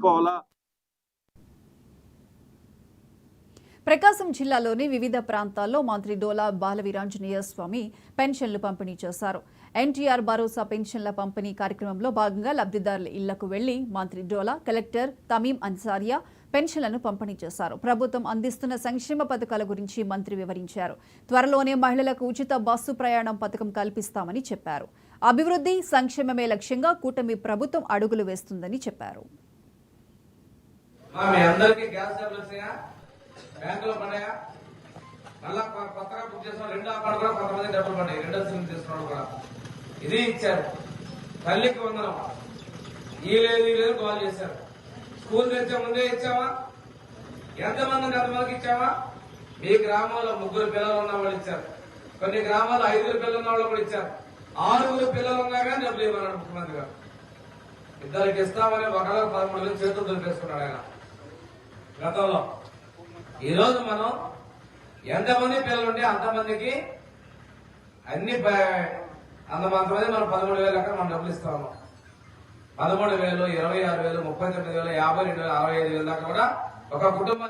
తీసుకోవాలా. ప్రకాశం జిల్లాలోని వివిధ ప్రాంతాల్లో మంత్రి డోలా బాలవీరాంజనేయ స్వామి పెన్షన్లు పంపిణీ చేశారు. ఎన్టీఆర్ భరోసా పెన్షన్ల పంపిణీ కార్యక్రమంలో భాగంగా లబ్ధిదారుల ఇళ్లకు వెళ్లి మంత్రి డోలా, కలెక్టర్ తమీం అన్సారియా పెన్షన్లను పంపిణీ చేశారు. ప్రభుత్వం అందిస్తున్న సంక్షేమ పథకాల గురించి మంత్రి వివరించారు. త్వరలోనే మహిళలకు ఉచిత బస్సు ప్రయాణం పథకం కల్పిస్తామని చెప్పారు. అభివృద్ధి, సంక్షేమమే లక్ష్యంగా కూటమి ప్రభుత్వం అడుగులు వేస్తుందని చెప్పారు. బ్యాంకులో పడ్డాయా, మళ్ళా కొత్తగా బుక్ చేసిన రెండో అకౌంట్ కూడా కొంతమంది డబ్బులు పడ్డాయి. రెండో సిమ్ తీసుకున్నాడు కూడా ఇది ఇచ్చారు. తల్లికి వందనం ఈ లేదు కాల్ చేశారు. స్కూల్ తెచ్చే ముందే ఇచ్చావా? ఎంతమందికి అంతమందికి ఇచ్చావా? మీ గ్రామంలో 3 పిల్లలు ఉన్న వాళ్ళు ఇచ్చారు. కొన్ని గ్రామాల్లో 5 పిల్లలు ఉన్న వాళ్ళు కూడా ఇచ్చారు. 6 పిల్లలు ఉన్నా కానీ డబ్బులు ఇవ్వన్నాడు ముఖ్యమంత్రి గారు. ఇద్దరికి ఇస్తామని ఒకళ్ళ 13 చేతులు దొరికేసుకున్నాడు ఆయన గతంలో. ఈ రోజు మనం ఎంతమంది పిల్లలు ఉంటే అంతమందికి అంతమంది మనం 13,000 అక్కడ మనం డబ్బులు ఇస్తాము. 13,000, 26,000, 39,000, 52,000, 65,000 దాకా కూడా ఒక కుటుంబం